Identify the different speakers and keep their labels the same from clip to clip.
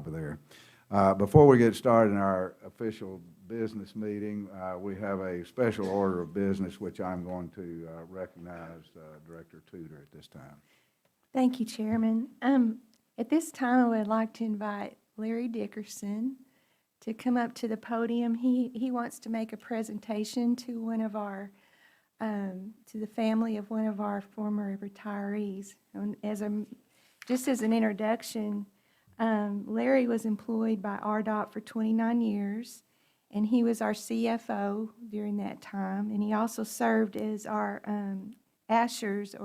Speaker 1: over there. Before we get started in our official business meeting, we have a special order of business which I'm going to recognize Director Tudor at this time.
Speaker 2: Thank you, Chairman. At this time, I would like to invite Larry Dickerson to come up to the podium. He wants to make a presentation to one of our to the family of one of our former retirees. And just as an introduction, Larry was employed by ARDOT for 29 years, and he was our CFO during that time. And he also served as our ASHERS,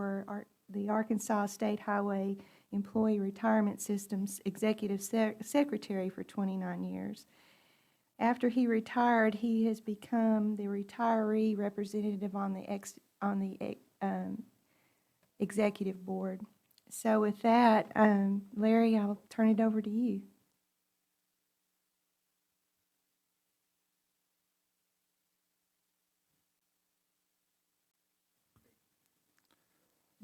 Speaker 2: the Arkansas State Highway Employee Retirement System's Executive Secretary for 29 years. After he retired, he has become the retiree representative on the executive board. So with that, Larry, I'll turn it over to you.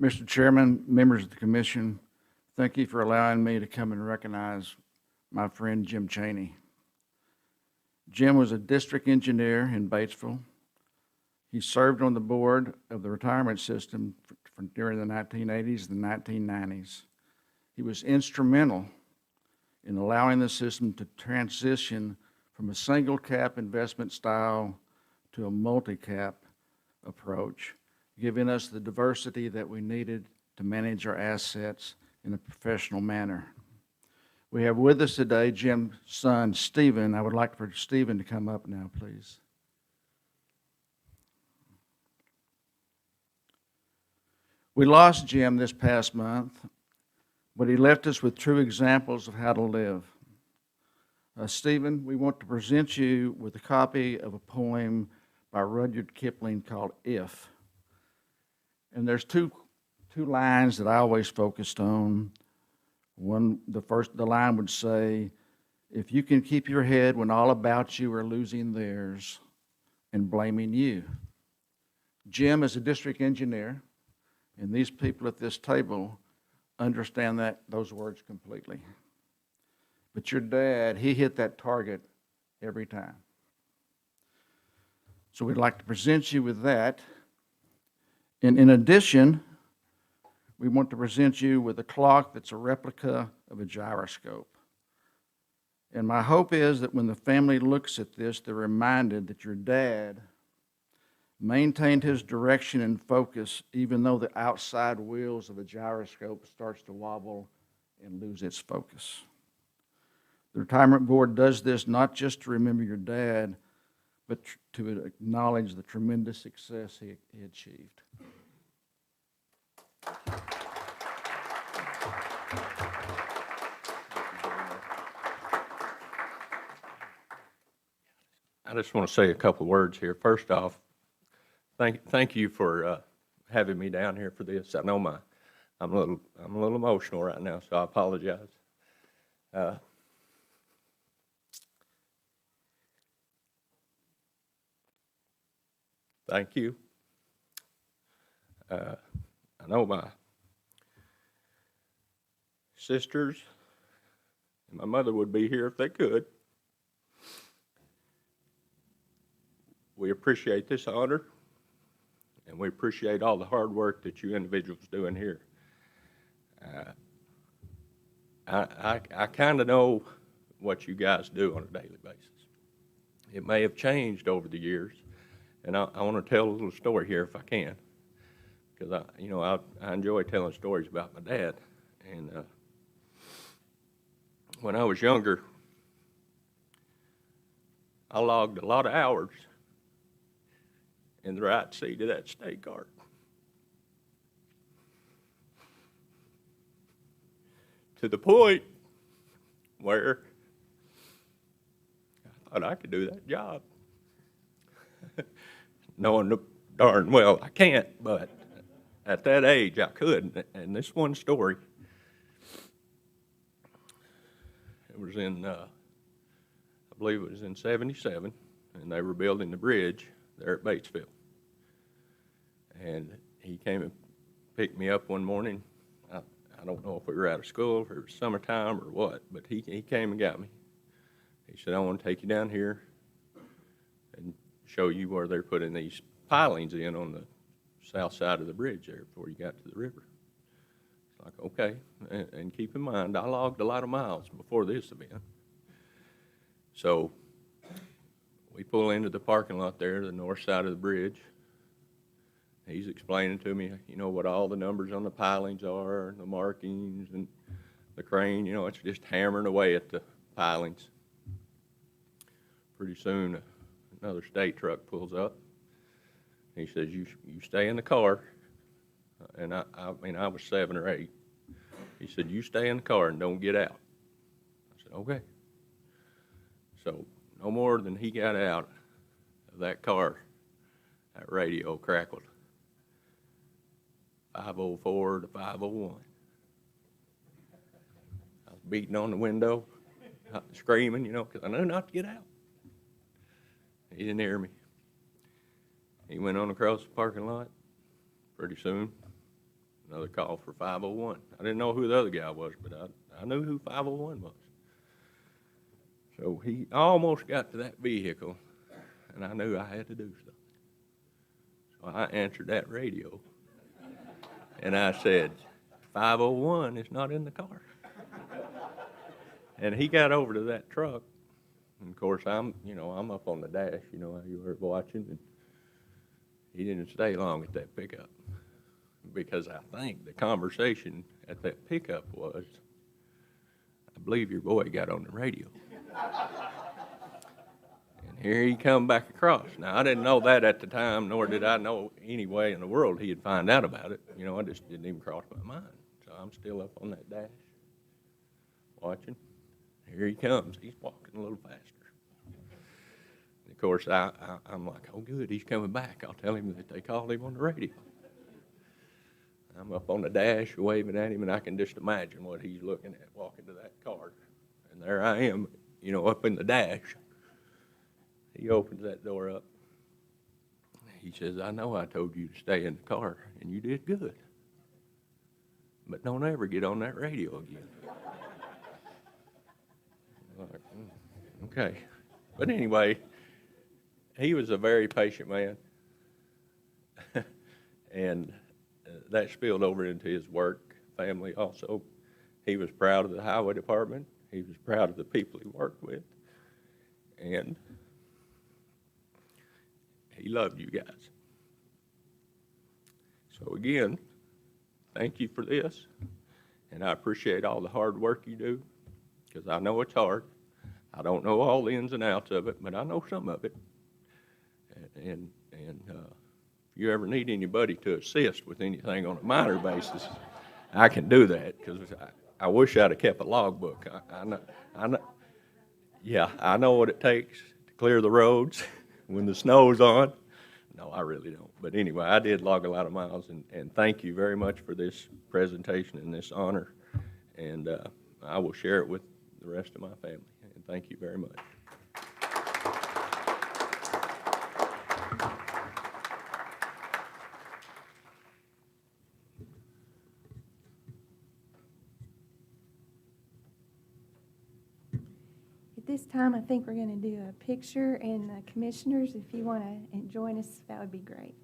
Speaker 3: Mr. Chairman, members of the commission, thank you for allowing me to come and recognize my friend Jim Chaney. Jim was a district engineer in Batesville. He served on the board of the retirement system during the 1980s and the 1990s. He was instrumental in allowing the system to transition from a single cap investment style to a multi-cap approach, giving us the diversity that we needed to manage our assets in a professional manner. We have with us today Jim's son, Stephen. I would like for Stephen to come up now, please. We lost Jim this past month, but he left us with true examples of how to live. Stephen, we want to present you with a copy of a poem by Rudyard Kipling called If. And there's two lines that I always focused on. The line would say, if you can keep your head when all about you are losing theirs and blaming you. Jim is a district engineer, and these people at this table understand those words completely. But your dad, he hit that target every time. So we'd like to present you with that. And in addition, we want to present you with a clock that's a replica of a gyroscope. And my hope is that when the family looks at this, they're reminded that your dad maintained his direction and focus even though the outside wheels of a gyroscope starts to wobble and lose its focus. The retirement board does this not just to remember your dad, but to acknowledge the tremendous success he achieved.
Speaker 4: I just want to say a couple words here. First off, thank you for having me down here for this. I know I'm a little emotional right now, so I apologize. Thank you. I know my sisters and my mother would be here if they could. We appreciate this honor, and we appreciate all the hard work that you individuals doing here. I kind of know what you guys do on a daily basis. It may have changed over the years, and I want to tell a little story here if I can, because I enjoy telling stories about my dad. And when I was younger, I logged a lot of hours in the right seat of that state cart. To the point where I thought I could do that job. Knowing darn well I can't, but at that age I could. And this one story, it was in, I believe it was in 77, and they were building the bridge there at Batesville. And he came and picked me up one morning. I I don't know if we were out of school, if it was summertime or what, but he came and got me. He said, I want to take you down here and show you where they're putting these pilings in on the south side of the bridge there before you got to the river. It's like, okay, and keep in mind, I logged a lot of miles before this event. So we pull into the parking lot there, the north side of the bridge. He's explaining to me, you know, what all the numbers on the pilings are, and the markings, and the crane, you know, it's just hammering away at the pilings. Pretty soon, another state truck pulls up. He says, you stay in the car. And I mean, I was 7 or 8. He said, you stay in the car and don't get out. I said, okay. So no more than he got out of that car, that radio crackled. 504 to 501. I was beating on the window, screaming, you know, because I knew not to get out. He didn't hear me. He went on across the parking lot. Pretty soon, another call for 501. I didn't know who the other guy was, but I knew who 501 was. So he almost got to that vehicle, and I knew I had to do something. So I answered that radio, and I said, 501 is not in the car. And he got over to that truck, and of course I'm up on the dash, you know, how you were watching, and he didn't stay long at that pickup, because I think the conversation at that pickup was, I believe your boy got on the radio. And here he come back across. Now, I didn't know that at the time, nor did I know any way in the world he'd find out about it. You know, I just didn't even cross my mind. So I'm still up on that dash, watching. Here he comes. He's walking a little faster. And of course, I'm like, oh, good, he's coming back. I'll tell him that they called him on the radio. I'm up on the dash waving at him, and I can just imagine what he's looking at walking to that car. And there I am, you know, up in the dash. He opens that door up. He says, I know I told you to stay in the car, and you did good. But don't ever get on that radio again. I'm like, okay. But anyway, he was a very patient man. And that spilled over into his work family also. He was proud of the highway department. He was proud of the people he worked with. And he loved you guys. So again, thank you for this. And I appreciate all the hard work you do, because I know it's hard. I don't know all the ins and outs of it, but I know some of it. And if you ever need anybody to assist with anything on a minor basis, I can do that, because I wish I'd have kept a logbook. I know what it takes to clear the roads when the snow's on. No, I really don't. But anyway, I did log a lot of miles, and thank you very much for this presentation and this honor. And I will share it with the rest of my family. And thank you very much.
Speaker 2: At this time, I think we're going to do a picture, and the commissioners, if you want to join us, that would be great.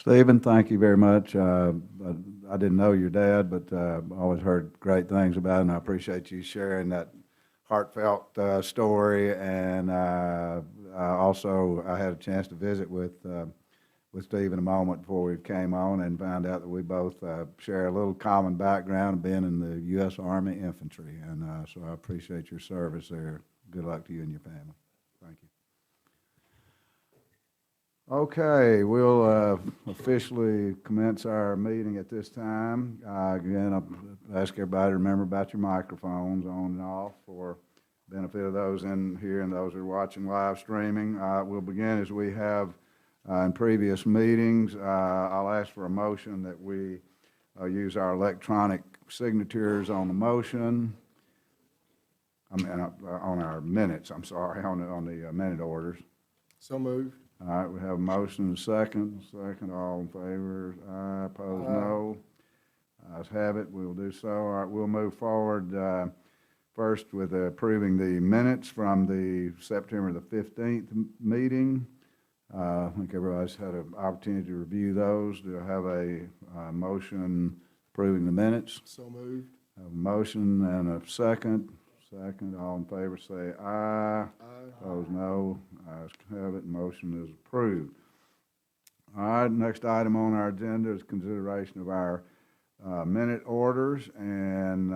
Speaker 1: Stephen, thank you very much. I didn't know your dad, but I always heard great things about him. I appreciate you sharing that heartfelt story. And also, I had a chance to visit with Stephen a moment before we came on and found out that we both share a little common background of being in the U.S. Army Infantry. And so I appreciate your service there. Good luck to you and your family. Thank you. Okay, we'll officially commence our meeting at this time. Again, I'll ask everybody to remember about your microphones on and off for benefit of those in here and those who are watching live streaming. We'll begin as we have in previous meetings. I'll ask for a motion that we use our electronic signatures on the motion. On our minutes, I'm sorry, on the minute orders.
Speaker 5: So moved.
Speaker 1: All right, we have a motion and a second. Second, all in favor? Aye, opposed, no. Ayes have it, we will do so. All right, we'll move forward first with approving the minutes from the September the 15th meeting. I think everybody's had an opportunity to review those. Do I have a motion approving the minutes?
Speaker 5: So moved.
Speaker 1: Have a motion and a second. Second, all in favor say aye.
Speaker 5: Aye.
Speaker 1: Opposed, no. Ayes have it, motion is approved. All right, next item on our agenda is consideration of our minute orders, and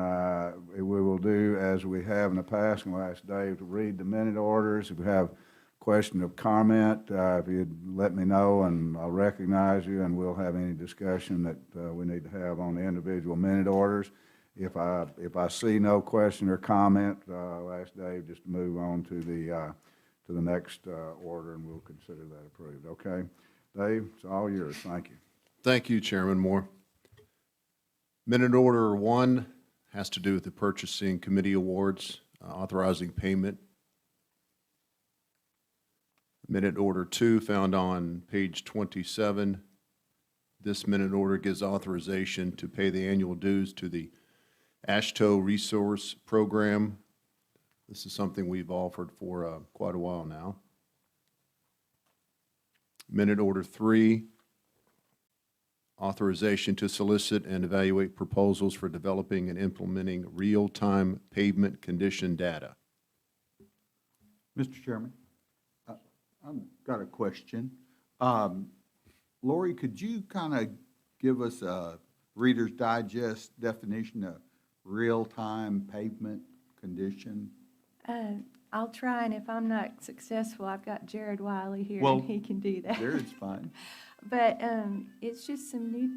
Speaker 1: we will do as we have in the past. I'm going to ask Dave to read the minute orders. If you have question or comment, if you'd let me know, and I'll recognize you, and we'll have any discussion that we need to have on the individual minute orders. If I see no question or comment, I'll ask Dave just to move on to the next order, and we'll consider that approved. Okay, Dave, it's all yours. Thank you.
Speaker 6: Thank you, Chairman Moore. Minute order 1 has to do with the purchasing committee awards, authorizing payment. Minute order 2 found on page 27. This minute order gives authorization to pay the annual dues to the AASHTO Resource Program. This is something we've offered for quite a while now. Minute order 3, authorization to solicit and evaluate proposals for developing and implementing real-time pavement condition data.
Speaker 7: Mr. Chairman, I've got a question. Lori, could you kind of give us a Reader's Digest definition of real-time pavement condition?
Speaker 2: I'll try, and if I'm not successful, I've got Jared Wiley here,
Speaker 7: Well,
Speaker 2: and he can do that.
Speaker 7: Jared's fine.
Speaker 2: But it's just some new,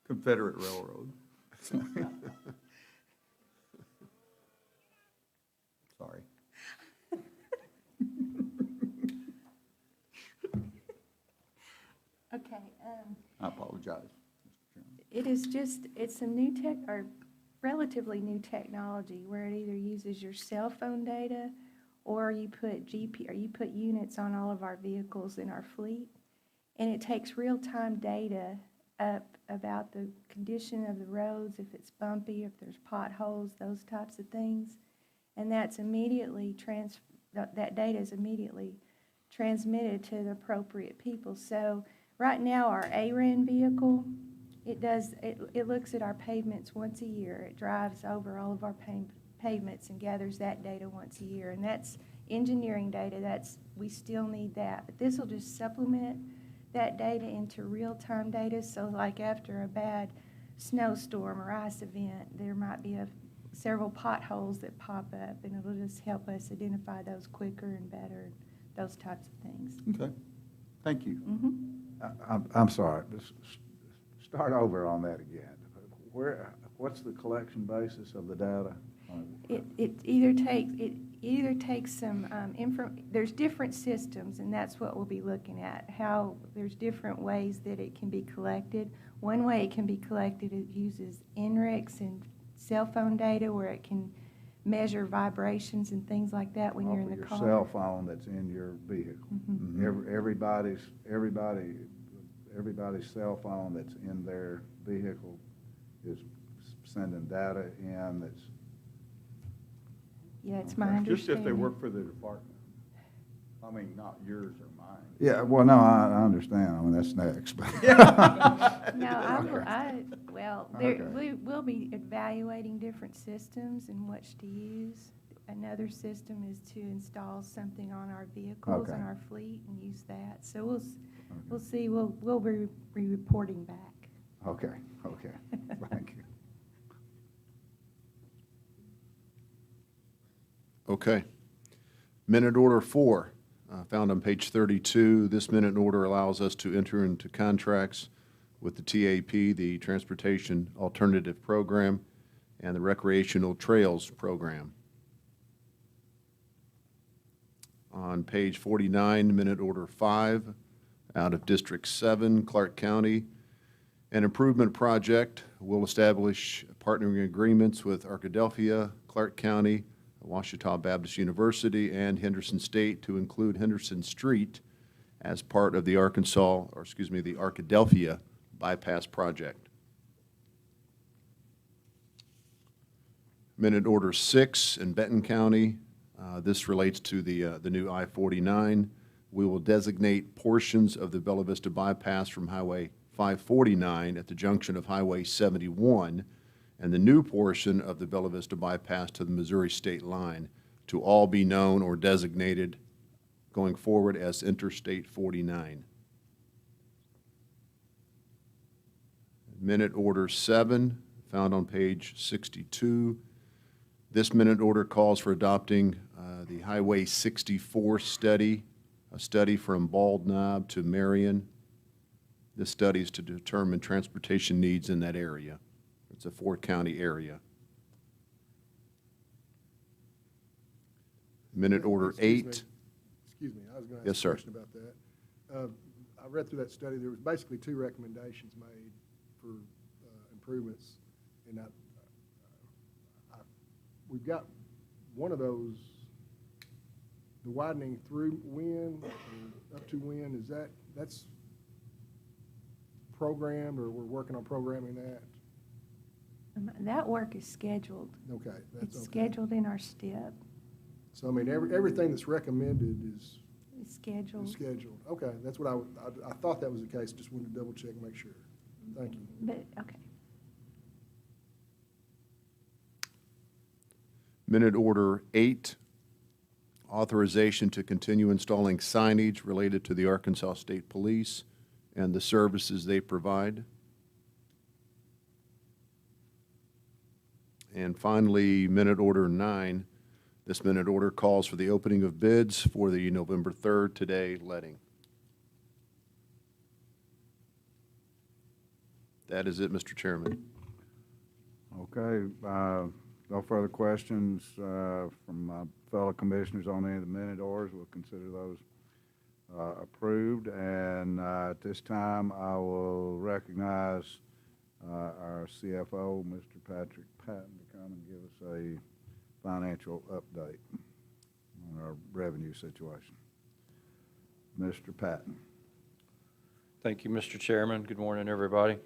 Speaker 7: Confederate Railroad. Sorry.
Speaker 2: okay,
Speaker 7: I apologize, Mr. Chairman.
Speaker 2: it is just, it's some new tech, or relatively new technology, where it either uses your cell phone data, or you put units on all of our vehicles in our fleet, and it takes real-time data up about the condition of the roads, if it's bumpy, if there's potholes, those types of things, and that's immediately that data is immediately transmitted to the appropriate people. So right now, our AREN vehicle, it looks at our pavements once a year. It drives over all of our pavements and gathers that data once a year, and that's engineering data. We still need that, but this will just supplement that data into real-time data. So like after a bad snowstorm or ice event, there might be several potholes that pop up, and it'll just help us identify those quicker and better, those types of things.
Speaker 7: Okay, thank you.
Speaker 1: I'm sorry, start over on that again. What's the collection basis of the data?
Speaker 2: It either takes some there's different systems, and that's what we'll be looking at, how there's different ways that it can be collected. One way it can be collected, it uses NREX and cell phone data, where it can measure vibrations and things like that when you're in the car.
Speaker 1: Off of your cell phone that's in your vehicle. Everybody's cell phone that's in their vehicle is sending data in that's.
Speaker 2: Yeah, it's my understanding.
Speaker 7: Just if they work for the department. I mean, not yours or mine.
Speaker 1: Yeah, well, no, I understand. I mean, that's next. but-
Speaker 2: Well,
Speaker 1: Okay.
Speaker 2: we'll be evaluating different systems and which to use. Another system is to install something on our vehicles and
Speaker 1: Okay.
Speaker 2: our fleet and use that. So we'll see, we'll be reporting back.
Speaker 1: Okay, thank you.
Speaker 6: Okay. Minute order 4, found on page 32. This minute order allows us to enter into contracts with the TAP, the Transportation Alternative Program, and the Recreational Trails Program. On page 49, minute order 5, out of District 7, Clark County, an improvement project will establish partnering agreements with Arkadelphia, Clark County, Ouachita Baptist University, and Henderson State to include Henderson Street as part of the the Arkadelphia bypass project. Minute order 6 in Benton County. This relates to the new I-49. We will designate portions of the Bella Vista bypass from Highway 549 at the junction of Highway 71 and the new portion of the Bella Vista bypass to the Missouri state line to all be known or designated going forward as Interstate 49. Minute order 7, found on page 62. This minute order calls for adopting the Highway 64 study, a study from Bald Knob to Marion. This study is to determine transportation needs in that area. It's a 4-county area. Minute order
Speaker 5: Excuse me.
Speaker 6: 8.
Speaker 5: Excuse me, I was going to
Speaker 6: Yes,
Speaker 5: ask
Speaker 6: sir.
Speaker 5: a question about that. I read through that study. There was basically 2 recommendations made for improvements, and we've got one of those, the widening through Wynn, or up to Wynn, that's programmed, or we're working on programming that?
Speaker 2: That work is scheduled.
Speaker 5: Okay, that's
Speaker 2: It's
Speaker 5: okay.
Speaker 2: scheduled in our STIP.
Speaker 5: So, I mean, everything that's recommended is
Speaker 2: It's scheduled.
Speaker 5: scheduled. Okay, that's what I thought that was the case, just wanted to double check and make sure. Thank you.
Speaker 2: But, okay.
Speaker 6: Minute order 8, authorization to continue installing signage related to the Arkansas State Police and the services they provide. And finally, minute order 9. This minute order calls for the opening of bids for the November 3rd today letting. That is it, Mr. Chairman.
Speaker 1: Okay, no further questions from my fellow commissioners on any of the minute orders. We'll consider those approved. And at this time, I will recognize our CFO, Mr. Patrick Patton, to come and give us a financial update on our revenue situation. Mr. Patton.
Speaker 8: Thank you, Mr. Chairman. Good morning, everybody.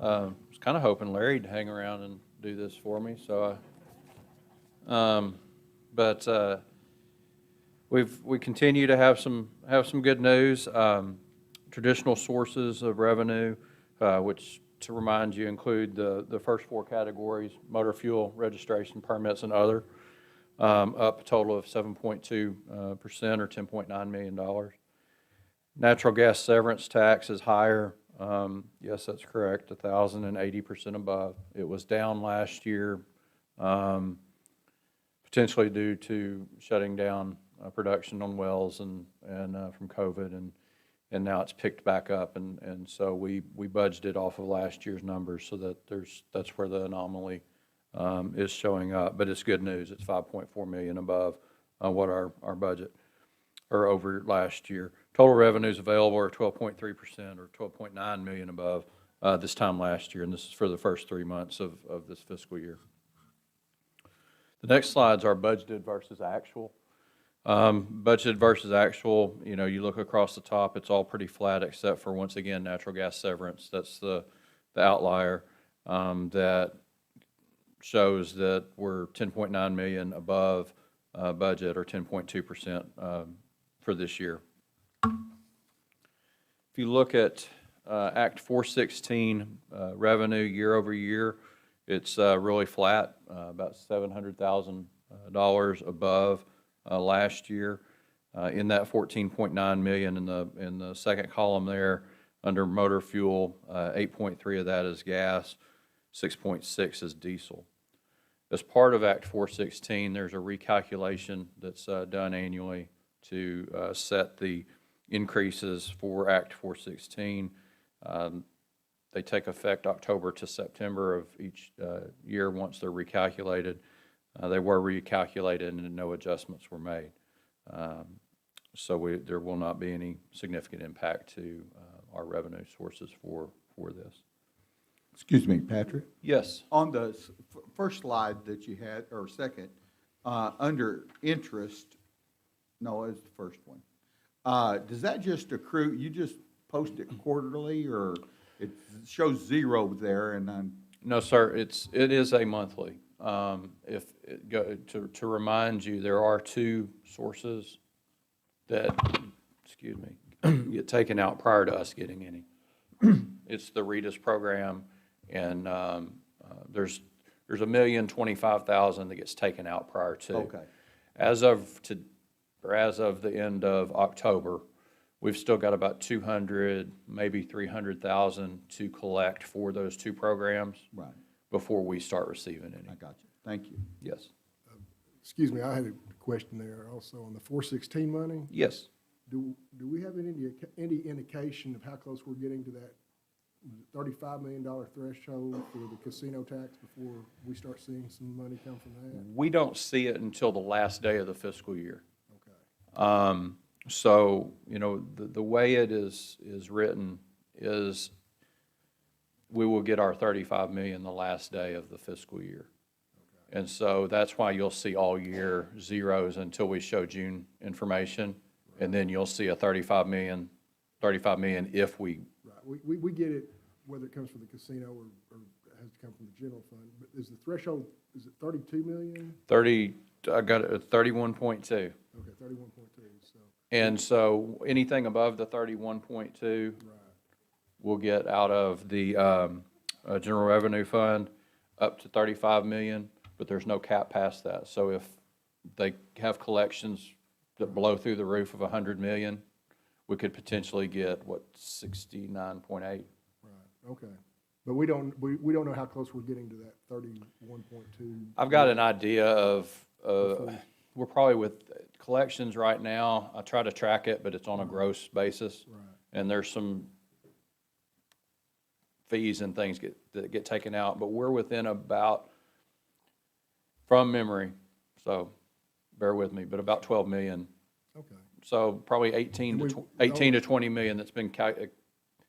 Speaker 8: I was kind of hoping Larry'd hang around and do this for me, so we continue to have some good news. Traditional sources of revenue, which, to remind you, include the first 4 categories: motor fuel, registration, permits, and other, up a total of 7.2% or $10.9 million. Natural gas severance tax is higher. Yes, that's correct, 1,080% above. It was down last year, potentially due to shutting down production on wells and from COVID, and now it's picked back up, and so we budgeted off of last year's numbers, so that that's where the anomaly is showing up. But it's good news. It's $5.4 million above what our budget, or over last year. Total revenues available are 12.3% or $12.9 million above this time last year, and this is for the first 3 months of this fiscal year. The next slides are budgeted versus actual. Budgeted versus actual, you look across the top, it's all pretty flat except for, once again, natural gas severance. That's the outlier that shows that we're $10.9 million above budget, or 10.2% for this year. If you look at Act 416 revenue year over year, it's really flat, about $700,000 above last year. In that 14.9 million in the second column there, under motor fuel, 8.3 of that is gas, 6.6 is diesel. As part of Act 416, there's a recalculation that's done annually to set the increases for Act 416. They take effect October to September of each year once they're recalculated. They were recalculated and no adjustments were made. So there will not be any significant impact to our revenue sources for this.
Speaker 7: Excuse me, Patrick.
Speaker 8: Yes.
Speaker 7: On the first slide that you had, or second, under interest, no, it's the first one. Does that just accrue, you just post it quarterly, or it shows zero there and then?
Speaker 8: No, sir, it is a monthly. To remind you, there are two sources that, excuse me, get taken out prior to us getting any. It's the REDUS program, and there's $1,025,000 that gets taken out prior to.
Speaker 7: Okay.
Speaker 8: As of the end of October, we've still got about 200, maybe 300,000 to collect for those two programs.
Speaker 7: Right.
Speaker 8: Before we start receiving any.
Speaker 7: I got you. Thank you.
Speaker 8: Yes.
Speaker 5: Excuse me, I had a question there also on the 416 money.
Speaker 8: Yes.
Speaker 5: Do we have any indication of how close we're getting to that $35 million threshold for the casino tax before we start seeing some money come from that?
Speaker 8: We don't see it until the last day of the fiscal year.
Speaker 5: Okay.
Speaker 8: So, you know, the way it is written is we will get our 35 million the last day of the fiscal year. Okay. And so that's why you'll see all year zeros until we show June information. Right. And then you'll see a 35 million if we.
Speaker 5: Right. We get it, whether it comes from the casino or has to come from the general fund. But is the threshold, is it 32 million?
Speaker 8: I got it at 31.2.
Speaker 5: Okay, 31.2, so.
Speaker 8: And so anything above the 31.2.
Speaker 5: Right.
Speaker 8: We'll get out of the general revenue fund up to 35 million, but there's no cap past that. So if they have collections that blow through the roof of 100 million, we could potentially get, 69.8?
Speaker 5: Right, okay. But we don't know how close we're getting to that 31.2.
Speaker 8: I've got an idea of, we're probably with collections right now. I try to track it, but it's on a gross basis.
Speaker 5: Right.
Speaker 8: And there's some fees and things that get taken out, but we're within about, from memory, so bear with me, but about 12 million.
Speaker 5: Okay.
Speaker 8: So probably 18 to 20 million that's been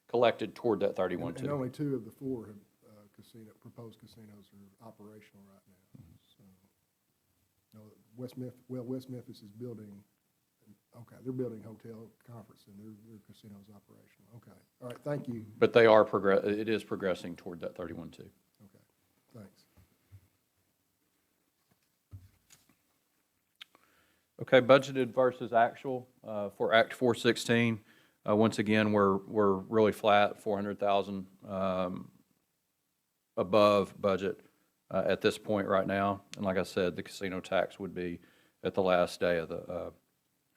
Speaker 8: collected toward that 31.2.
Speaker 5: And only 2 of the 4 have, proposed casinos are operational right now. So, no, West Memphis is building. Okay, they're building hotel conference and their casino's operational. Okay, all right, thank you.
Speaker 8: But they are it is progressing toward that 31.2.
Speaker 5: Okay, thanks.
Speaker 8: Okay, budgeted versus actual for Act 416. Once again, we're really flat, 400,000 above budget at this point right now. And like I said, the casino tax would be at the last day of the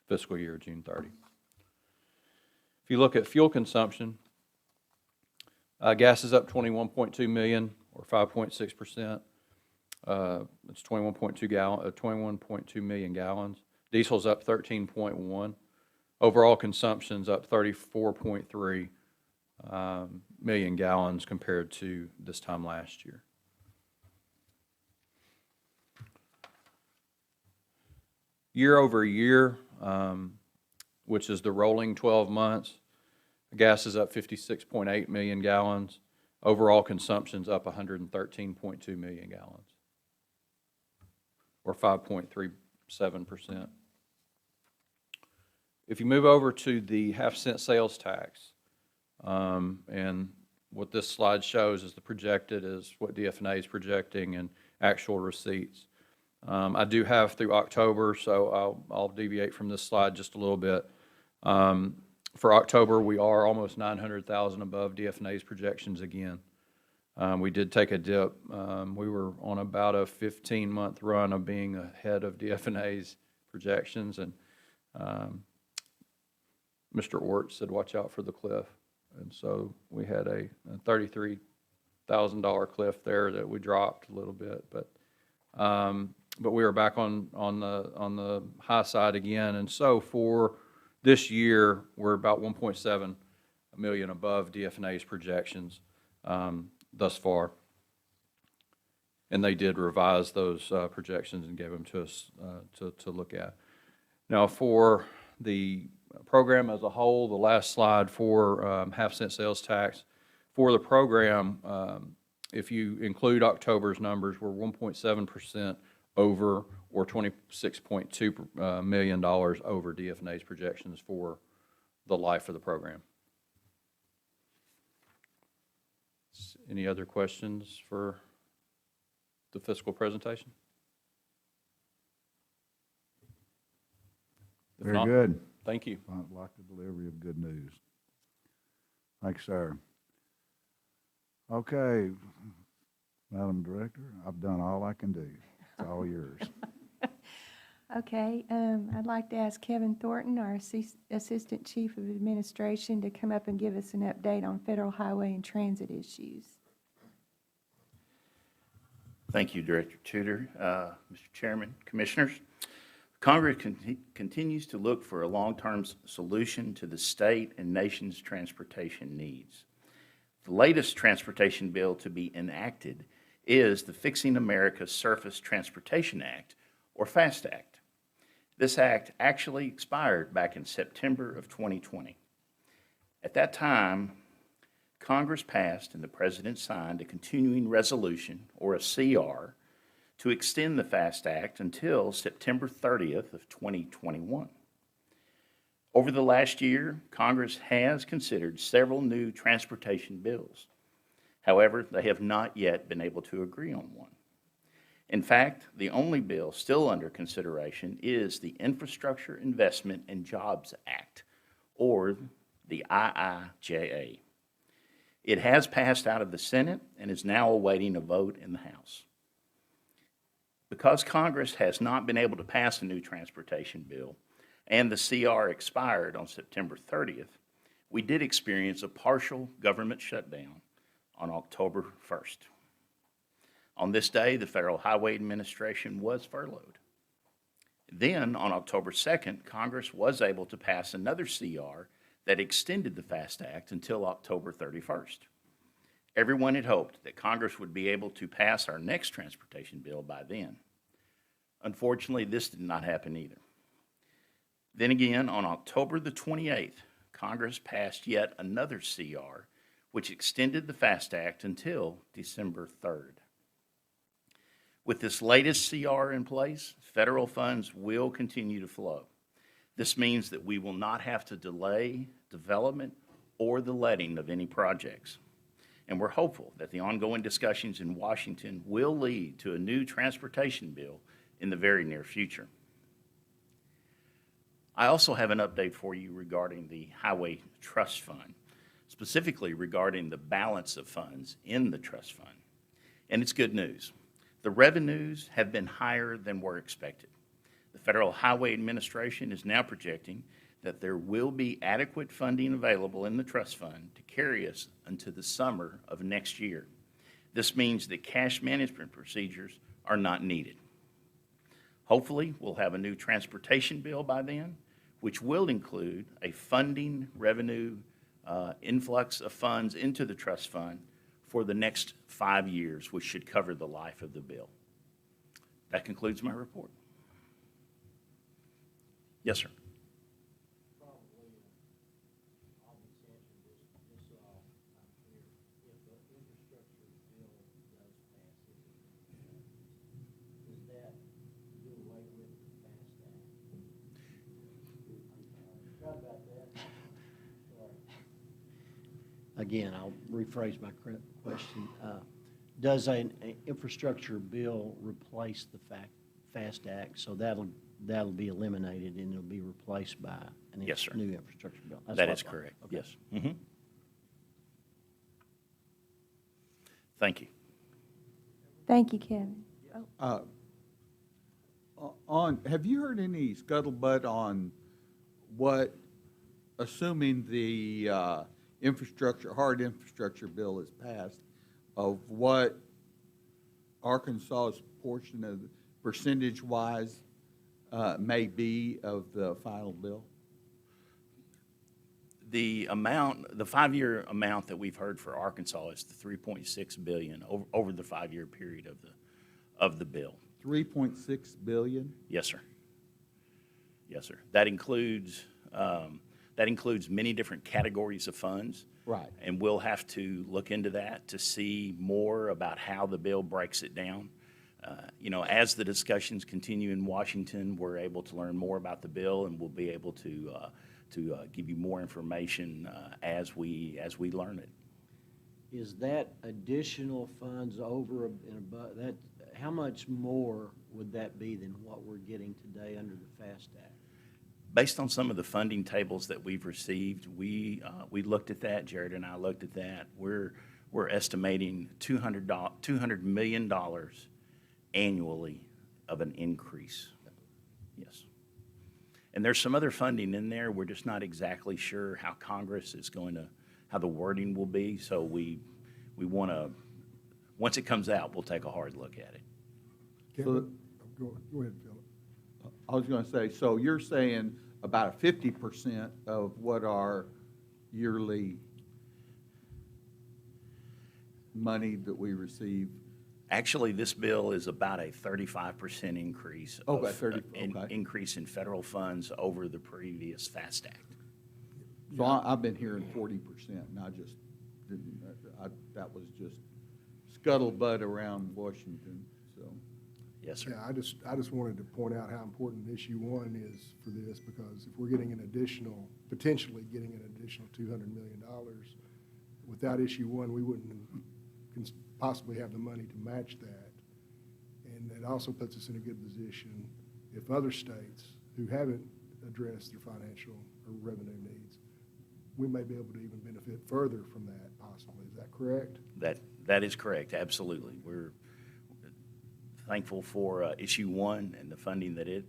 Speaker 8: fiscal year, June 30. If you look at fuel consumption, gas is up 21.2 million or 5.6%. It's 21.2 million gallons. Diesel's up 13.1. Overall consumption's up 34.3 million gallons compared to this time last year. Year over year, which is the rolling 12 months, gas is up 56.8 million gallons. Overall consumption's up 113.2 million gallons, or 5.37%. If you move over to the half-cent sales tax, and what this slide shows is the projected is what DF&A is projecting and actual receipts. I do have through October, so I'll deviate from this slide just a little bit. For October, we are almost 900,000 above DFNA's projections again. We did take a dip. We were on about a 15-month run of being ahead of DFNA's projections, and Mr. Ort said, "Watch out for the cliff." And so we had a $33,000 cliff there that we dropped a little bit, but we were back on the high side again. And so for this year, we're about 1.7 million above DFNA's projections thus far. And they did revise those projections and gave them to us to look at. Now, for the program as a whole, the last slide for half-cent sales tax, for the program, if you include October's numbers, we're 1.7% over, or $26.2 million over DFNA's projections for the life of the program. Any other questions for the fiscal presentation? If
Speaker 1: Very
Speaker 8: not,
Speaker 1: good.
Speaker 8: thank you.
Speaker 1: I like the delivery of good news. Thanks, sir. Okay, Madam Director, I've done all I can do. It's all yours.
Speaker 2: Okay, I'd like to ask Kevin Thornton, our Assistant Chief of Administration, to come up and give us an update on federal highway and transit issues.
Speaker 9: Thank you, Director Tudor. Mr. Chairman, Commissioners, Congress continues to look for a long-term solution to the state and nation's transportation needs. The latest transportation bill to be enacted is the Fixing America's Surface Transportation Act, or FAST Act. This act actually expired back in September of 2020. At that time, Congress passed and the President signed a continuing resolution, or a CR, to extend the FAST Act until September 30th of 2021. Over the last year, Congress has considered several new transportation bills. However, they have not yet been able to agree on one. In fact, the only bill still under consideration is the Infrastructure Investment and Jobs Act, or the IIJA. It has passed out of the Senate and is now awaiting a vote in the House. Because Congress has not been able to pass a new transportation bill and the CR expired on September 30th, we did experience a partial government shutdown on October 1st. On this day, the Federal Highway Administration was furloughed. Then, on October 2nd, Congress was able to pass another CR that extended the FAST Act until October 31st. Everyone had hoped that Congress would be able to pass our next transportation bill by then. Unfortunately, this did not happen either. Then again, on October the 28th, Congress passed yet another CR, which extended the FAST Act until December 3rd. With this latest CR in place, federal funds will continue to flow. This means that we will not have to delay development or the letting of any projects. And we're hopeful that the ongoing discussions in Washington will lead to a new transportation bill in the very near future. I also have an update for you regarding the Highway Trust Fund, specifically regarding the balance of funds in the trust fund. And it's good news. The revenues have been higher than were expected. The Federal Highway Administration is now projecting that there will be adequate funding available in the trust fund to carry us into the summer of next year. This means that cash management procedures are not needed. Hopefully, we'll have a new transportation bill by then, which will include a funding revenue influx of funds into the trust fund for the next 5 years, which should cover the life of the bill. That concludes my report. Yes, sir.
Speaker 10: Again, I'll rephrase my question. Does an infrastructure bill replace the FAST Act, so that'll be eliminated and it'll be replaced by a
Speaker 9: Yes, sir.
Speaker 10: new infrastructure bill. That's
Speaker 9: That
Speaker 10: what I
Speaker 9: is
Speaker 10: thought.
Speaker 9: correct,
Speaker 10: Okay.
Speaker 9: yes. Thank you.
Speaker 2: Thank you, Kevin.
Speaker 7: Have you heard any scuttlebutt on what, assuming the hard infrastructure bill is passed, of what Arkansas's portion of, percentage-wise, may be of the final bill?
Speaker 9: The 5-year amount that we've heard for Arkansas is the 3.6 billion over the 5-year period of the bill.
Speaker 7: 3.6 billion?
Speaker 9: Yes, sir. Yes, sir. That includes many different categories of funds.
Speaker 7: Right.
Speaker 9: And we'll have to look into that to see more about how the bill breaks it down. As the discussions continue in Washington, we're able to learn more about the bill, and we'll be able to give you more information as we learn it.
Speaker 10: Is that additional funds over and above, how much more would that be than what we're getting today under the FAST Act?
Speaker 9: Based on some of the funding tables that we've received, we looked at that. Jared and I looked at that. We're estimating $200 million annually of an increase. Yes. And there's some other funding in there. We're just not exactly sure how Congress is how the wording will be. So we want to, once it comes out, we'll take a hard look at it.
Speaker 5: Kevin, go ahead, Philip.
Speaker 7: I was going to say, so you're saying about 50% of what our yearly money that we receive?
Speaker 9: Actually, this bill is about a 35% increase.
Speaker 7: Oh, about 30, okay.
Speaker 9: Increase in federal funds over the previous FAST Act.
Speaker 7: So I've been hearing 40%, and I just didn't, that was just scuttlebutt around Washington, so.
Speaker 9: Yes, sir.
Speaker 5: Yeah, I just wanted to point out how important issue 1 is for this, because if we're getting potentially getting an additional $200 million, without issue 1, we wouldn't possibly have the money to match that. And it also puts us in a good position if other states who haven't addressed their financial or revenue needs, we may be able to even benefit further from that possibly. Is that correct?
Speaker 9: That is correct, absolutely. We're thankful for issue 1 and the funding that it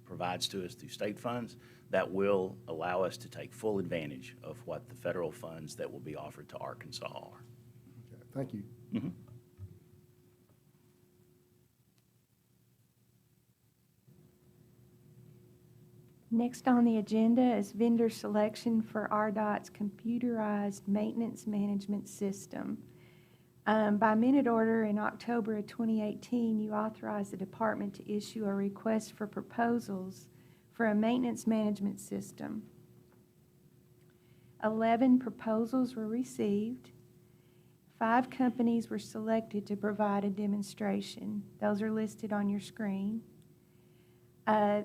Speaker 9: provides to us through state funds. That will allow us to take full advantage of what the federal funds that will be offered to Arkansas are.
Speaker 5: Okay, thank you.
Speaker 9: Mhm.
Speaker 2: Next on the agenda is vendor selection for ARDOT's computerized maintenance management system. By minute order in October of 2018, you authorized the department to issue a request for proposals for a maintenance management system. 11 proposals were received. 5 companies were selected to provide a demonstration. Those are listed on your screen.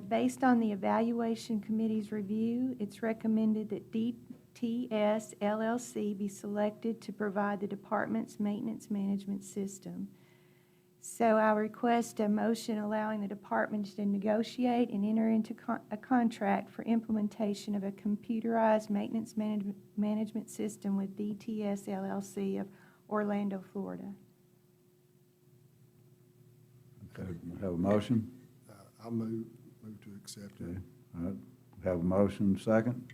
Speaker 2: Based on the evaluation committee's review, it's recommended that DTS LLC be selected to provide the department's maintenance management system. So I request a motion allowing the department to negotiate and enter into a contract for implementation of a computerized maintenance management system with DTS LLC of Orlando, Florida.
Speaker 1: Okay, have a motion?
Speaker 5: I'll move to accept it.
Speaker 1: Okay, all right, have a motion, second?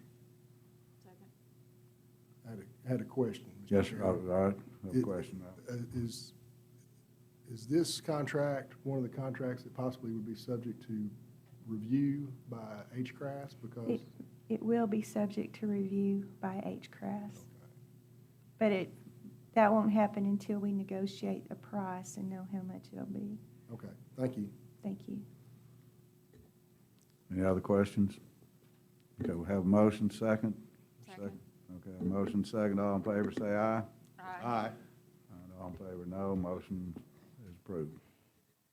Speaker 5: I had a question. Mr.
Speaker 1: Yes,
Speaker 5: Chairman.
Speaker 1: all right, have a question now.
Speaker 5: Is this contract one of the contracts that possibly would be subject to review by HCRAS? Because,
Speaker 2: It will be subject to review by HCRAS. But that won't happen until we negotiate a price and know how much it'll be.
Speaker 5: okay, thank you.
Speaker 2: Thank you.
Speaker 1: Any other questions? Okay, we have a motion, second? Second. Okay, a motion, second, all in favor, say aye.
Speaker 7: Aye.
Speaker 1: All in favor, no, motion is approved.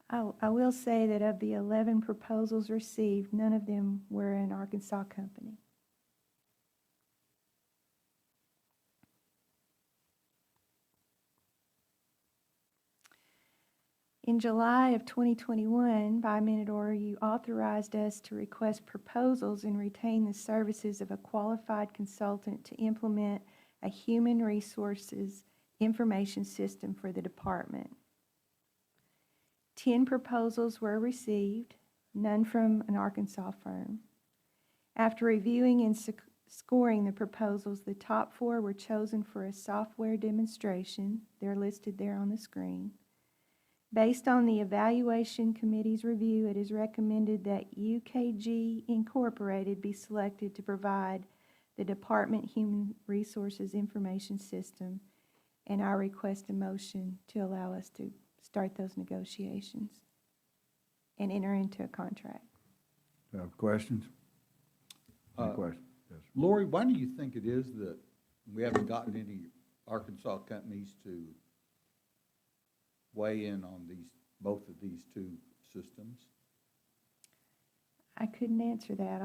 Speaker 2: I will say that of the 11 proposals received, none of them were an Arkansas company. In July of 2021, by minute order, you authorized us to request proposals and retain the services of a qualified consultant to implement a human resources information system for the department. 10 proposals were received, none from an Arkansas firm. After reviewing and scoring the proposals, the top 4 were chosen for a software demonstration. They're listed there on the screen. Based on the evaluation committee's review, it is recommended that UKG Incorporated be selected to provide the Department Human Resources Information System, and I request a motion to allow us to start those negotiations and enter into a contract.
Speaker 1: Do you have questions? Any
Speaker 7: Uh,
Speaker 1: questions? Yes, sir.
Speaker 7: Lori, why do you think it is that we haven't gotten any Arkansas companies to weigh in on both of these two systems?
Speaker 2: I couldn't answer that.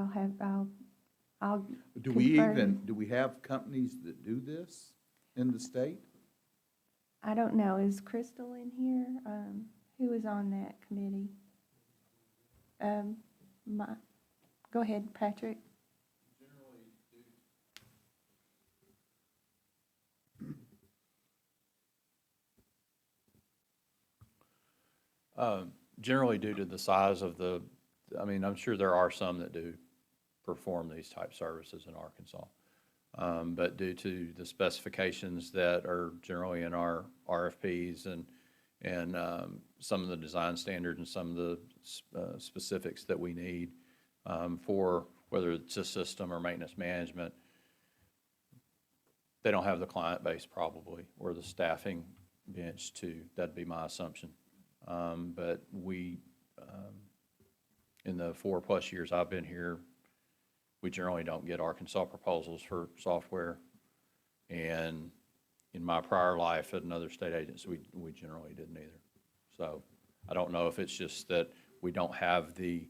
Speaker 2: I'll
Speaker 7: Do we
Speaker 2: confirm.
Speaker 7: do we have companies that do this in the state?
Speaker 2: I don't know. Is Crystal in here? Who is on that committee? Go ahead, Patrick.
Speaker 8: Generally due to the size of I mean, I'm sure there are some that do perform these type services in Arkansas. But due to the specifications that are generally in our RFPs and some of the design standards and some of the specifics that we need for whether it's a system or maintenance management, they don't have the client base probably or the staffing bench that'd be my assumption. But we, in the 4+ years I've been here, we generally don't get Arkansas proposals for software. And in my prior life at another state agency, we generally didn't either. So I don't know if it's just that we don't have the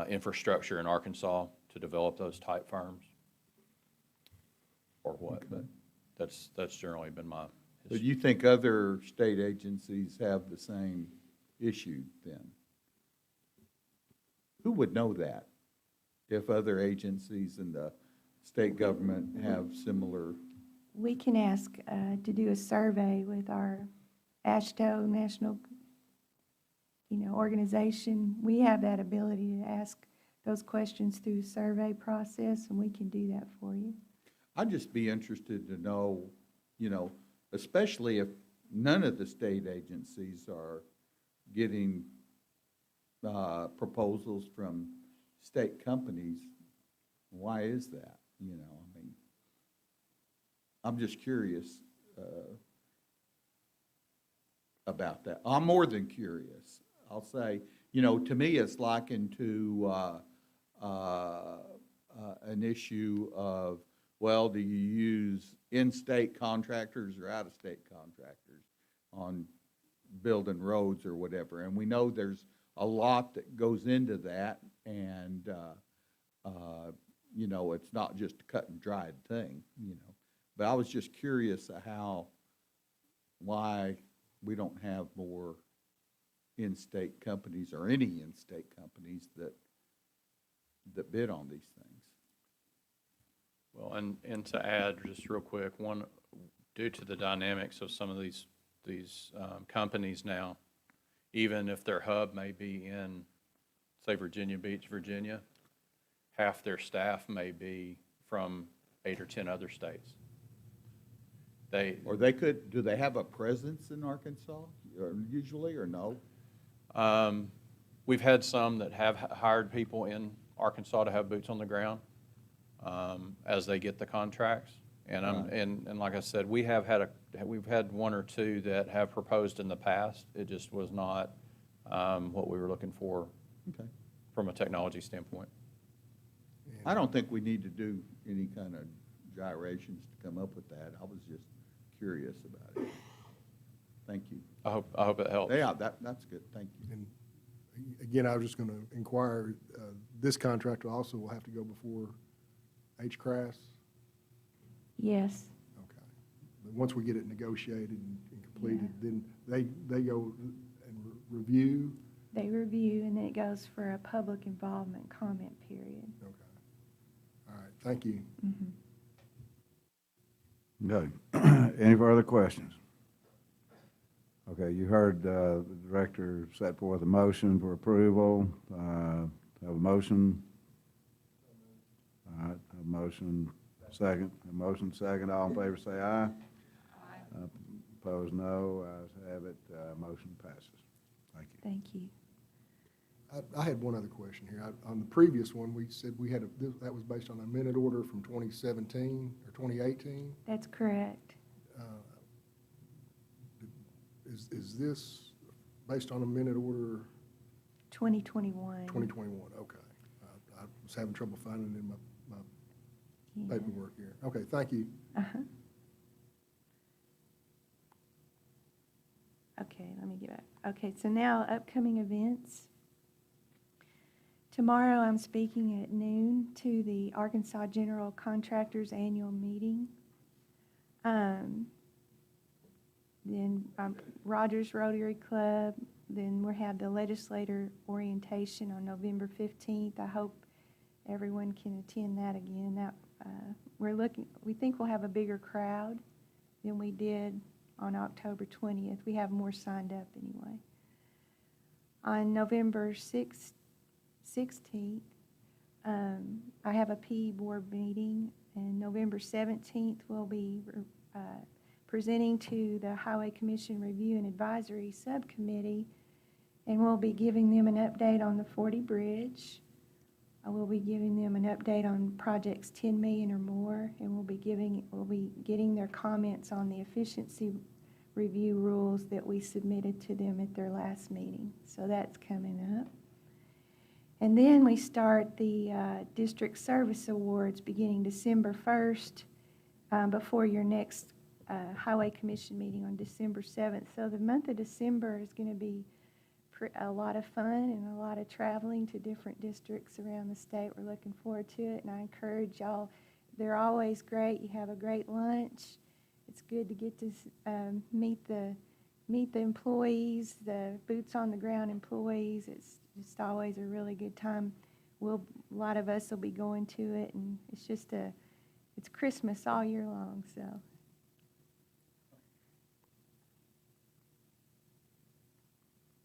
Speaker 8: infrastructure in Arkansas to develop those type firms or what, but that's generally been my
Speaker 7: But you think other state agencies have the same issue then? Who would know that if other agencies in the state government have similar?
Speaker 2: We can ask to do a survey with our ASHTO National, organization. We have that ability to ask those questions through the survey process, and we can do that for you.
Speaker 7: I'd just be interested to know, especially if none of the state agencies are getting proposals from state companies, why is that? I'm just curious about that. I'm more than curious. I'll say, to me, it's likened to an issue of, well, do you use in-state contractors or out-of-state contractors on building roads or whatever? And we know there's a lot that goes into that, and, it's not just a cut and dried thing, But I was just curious why we don't have more in-state companies or any in-state companies that bid on these things.
Speaker 8: Well, and to add just real quick, due to the dynamics of some of these companies now, even if their hub may be in, say, Virginia Beach, Virginia, half their staff may be from 8 or 10 other states.
Speaker 7: Do they have a presence in Arkansas usually, or no?
Speaker 8: We've had some that have hired people in Arkansas to have boots on the ground as they get the contracts. And and like I said, we've had 1 or 2 that have proposed in the past. It just was not what we were looking for from a technology standpoint.
Speaker 7: I don't think we need to do any kind of gyrations to come up with that. I was just curious about it. Thank you.
Speaker 8: I hope it helps.
Speaker 7: Yeah, that's good. Thank you.
Speaker 5: And again, I was just going to inquire, this contract also will have to go before HCRAS?
Speaker 2: Yes.
Speaker 5: Okay. But once we get it negotiated and completed, then they go and review?
Speaker 2: They review, and then it goes for a public involvement comment period.
Speaker 5: Okay. All right, thank you.
Speaker 1: Okay. Any further questions? Okay, you heard the director set forth a motion for approval. Have a motion? All right, have a motion second. A motion second. All in favor say aye. Aye. Opposed, no. Ayes have it. Motion passes. Thank you.
Speaker 2: Thank you.
Speaker 5: I had one other question here. On the previous one, we said we had that was based on a minute order from 2017 or 2018.
Speaker 2: That's correct.
Speaker 5: Is this based on a minute order
Speaker 2: 2021.
Speaker 5: 2021? Okay. I was having trouble finding it in my
Speaker 2: Yeah.
Speaker 5: paperwork here. Okay, thank you.
Speaker 2: Uh-huh. Okay, let me get back. Okay, so now upcoming events. Tomorrow I'm speaking at noon to the Arkansas General Contractors Annual Meeting. Then Rogers Rotary Club, then we'll have the legislator orientation on November 15th. I hope everyone can attend that again. That we think we'll have a bigger crowd than we did on October 20th. We have more signed up anyway. On November 16th, I have a PE board meeting, and November 17th we'll be presenting to the Highway Commission Review and Advisory Subcommittee, and we'll be giving them an update on the 40 Bridge. I will be giving them an update on projects 10 million or more, and we'll be getting their comments on the efficiency review rules that we submitted to them at their last meeting. So that's coming up. And then we start the District Service Awards beginning December 1st, before your next Highway Commission meeting on December 7th. So the month of December is going to be a lot of fun and a lot of traveling to different districts around the state. We're looking forward to it, and I encourage y'all. They're always great. You have a great lunch. It's good to get to meet the employees, the boots on the ground employees. It's just always a really good time. A lot of us will be going to it, and it's Christmas all year long, so.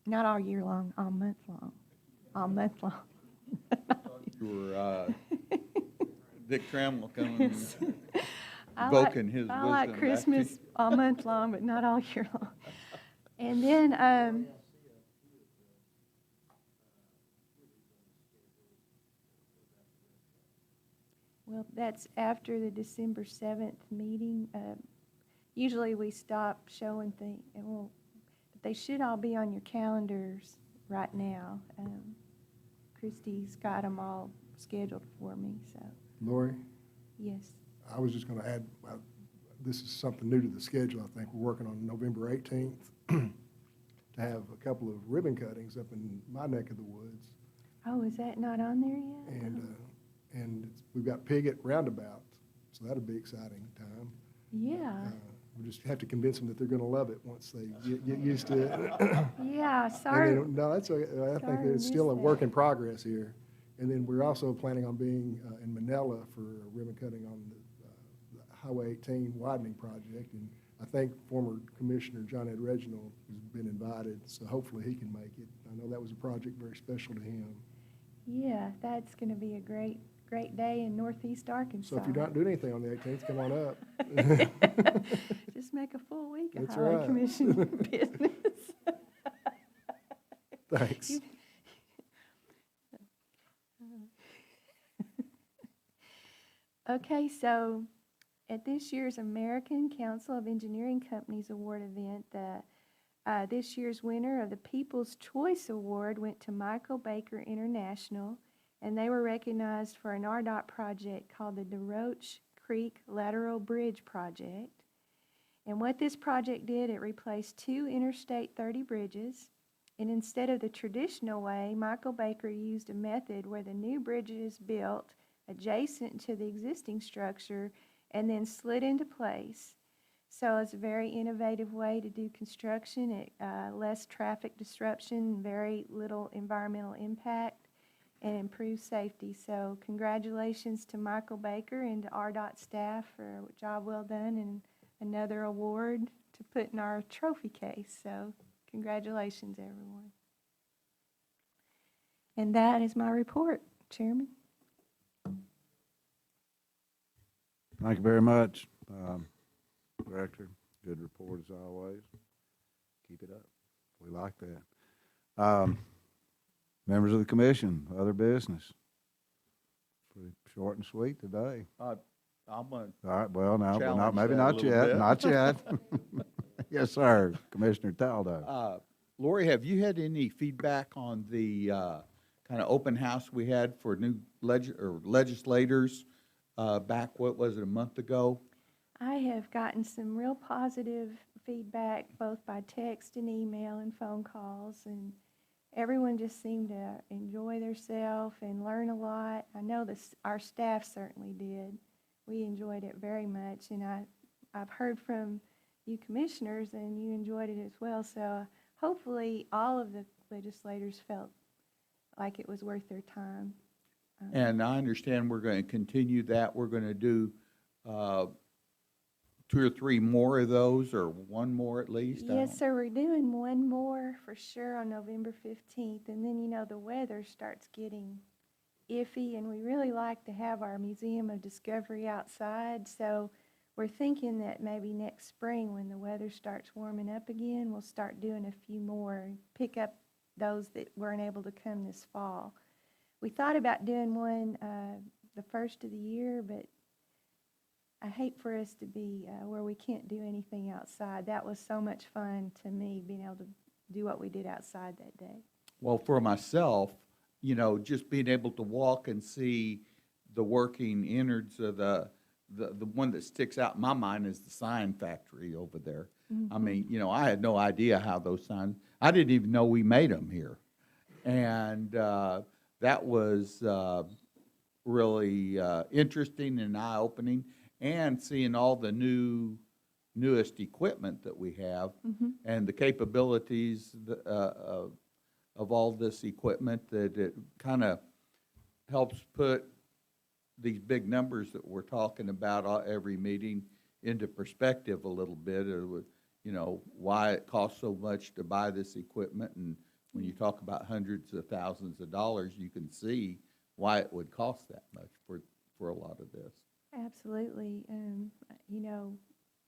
Speaker 2: Not all year long, all month long. All month long.
Speaker 7: You were, Dick Trammell coming and
Speaker 2: I
Speaker 7: invoking his
Speaker 2: I
Speaker 7: wisdom
Speaker 2: like
Speaker 7: back to
Speaker 2: Christmas
Speaker 7: you.
Speaker 2: all month long, but not all year long. And then, well, that's after the December 7th meeting. Usually we stop showing things, but they should all be on your calendars right now. Christy's got them all scheduled for me, so,
Speaker 5: Lori,
Speaker 2: yes.
Speaker 5: I was just going to add, this is something new to the schedule. I think we're working on November 18th to have a couple of ribbon cuttings up in my neck of the woods.
Speaker 2: Oh, is that not on there yet?
Speaker 5: And we've got Piggott Roundabout, so that'll be exciting time.
Speaker 2: Yeah,
Speaker 5: We just have to convince them that they're going to love it once they get used to it.
Speaker 2: yeah,
Speaker 5: And
Speaker 2: sorry.
Speaker 5: then, no, that's okay. I think
Speaker 2: Sorry,
Speaker 5: it's still a
Speaker 2: missed
Speaker 5: work
Speaker 2: that.
Speaker 5: in progress here. And then we're also planning on being in Manila for a ribbon cutting on the Highway 18 widening project. And I think former Commissioner John Ed Reginald has been invited, so hopefully he can make it. I know that was a project very special to him.
Speaker 2: Yeah, that's going to be a great day in Northeast Arkansas.
Speaker 5: So if you're not doing anything on the 18th, come on up.
Speaker 2: Just make a full week of
Speaker 5: That's
Speaker 2: Highway
Speaker 5: right.
Speaker 2: Commission business.
Speaker 5: Thanks.
Speaker 2: Okay, so at this year's American Council of Engineering Companies Award event, this year's winner of the People's Choice Award went to Michael Baker International, and they were recognized for an ARDOT project called the DeRoche Creek Lateral Bridge Project. And what this project did, it replaced 2 Interstate 30 bridges, and instead of the traditional way, Michael Baker used a method where the new bridge is built adjacent to the existing structure and then slid into place. So it's a very innovative way to do construction, less traffic disruption, very little environmental impact, and improves safety. So congratulations to Michael Baker and to ARDOT staff for a job well done, and another award to put in our trophy case. So congratulations, everyone. And that is my report, Chairman.
Speaker 1: Thank you very much, Director. Good report as always. Keep it up. We like that. Members of the commission, other business. Pretty short and sweet today.
Speaker 7: I'm gonna
Speaker 1: All right, well, now, but not,
Speaker 7: challenge
Speaker 1: maybe
Speaker 7: that a
Speaker 1: not
Speaker 7: little
Speaker 1: yet,
Speaker 7: bit.
Speaker 1: not yet. Yes, sir, Commissioner Taldo.
Speaker 7: Lori, have you had any feedback on the kind of open house we had for new legislators back, what was it, a month ago?
Speaker 2: I have gotten some real positive feedback, both by text and email and phone calls, and everyone just seemed to enjoy themselves and learn a lot. I know our staff certainly did. We enjoyed it very much, and I've heard from you commissioners, and you enjoyed it as well. So hopefully all of the legislators felt like it was worth their time.
Speaker 7: And I understand we're going to continue that. We're going to do 2 or 3 more of those, or 1 more at least? I
Speaker 2: Yes,
Speaker 7: don't-
Speaker 2: sir, we're doing one more for sure on November 15th, and then, the weather starts getting iffy, and we really like to have our Museum of Discovery outside, so we're thinking that maybe next spring, when the weather starts warming up again, we'll start doing a few more and pick up those that weren't able to come this fall. We thought about doing one the first of the year, but I hate for us to be where we can't do anything outside. That was so much fun to me, being able to do what we did outside that day.
Speaker 7: Well, for myself, just being able to walk and see the working innards of the one that sticks out in my mind is the sign factory over there. I mean, I had no idea how those signs, I didn't even know we made them here. And that was really interesting and eye-opening, and seeing all the newest equipment that we have and the capabilities of all this equipment, that it kind of helps put these big numbers that we're talking about every meeting into perspective a little bit, why it costs so much to buy this equipment. And when you talk about hundreds of thousands of dollars, you can see why it would cost that much for a lot of this.
Speaker 2: Absolutely.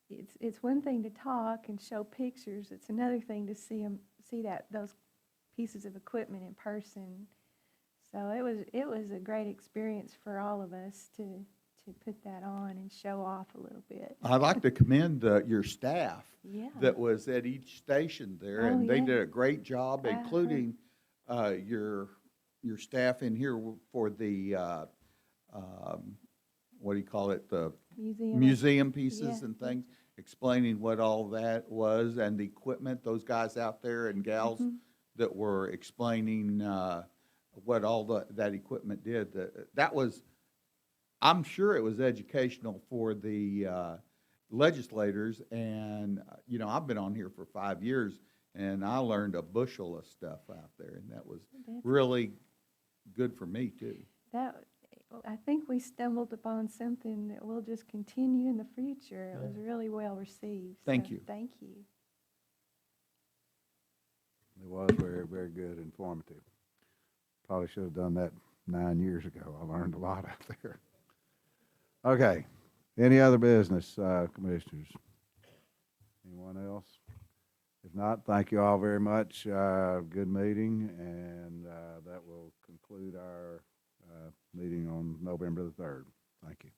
Speaker 2: It's one thing to talk and show pictures. It's another thing to see those pieces of equipment in person. So it was a great experience for all of us to put that on and show off a little bit.
Speaker 7: I'd like to commend your staff
Speaker 2: Yeah.
Speaker 7: that was at each station there,
Speaker 2: Oh,
Speaker 7: and they
Speaker 2: yeah.
Speaker 7: did a great job,
Speaker 2: Uh-huh.
Speaker 7: including your staff in here for the what do you call it, the museum pieces
Speaker 2: Yeah.
Speaker 7: and things, explaining what all that was, and the equipment, those guys out there and gals that were explaining what all that equipment did. That was, I'm sure it was educational for the legislators, and, I've been on here for 5 years, and I learned a bushel of stuff out there, and that was really good for me, too.
Speaker 2: I think we stumbled upon something that will just continue in the future. It was really well received.
Speaker 7: Thank
Speaker 2: So,
Speaker 7: you.
Speaker 2: Thank you.
Speaker 1: It was very, very good, informative. Probably should have done that 9 years ago. I learned a lot out there. Okay, any other business, commissioners? Anyone else? If not, thank you all very much. Good meeting, and that will conclude our meeting on November the 3rd. Thank you.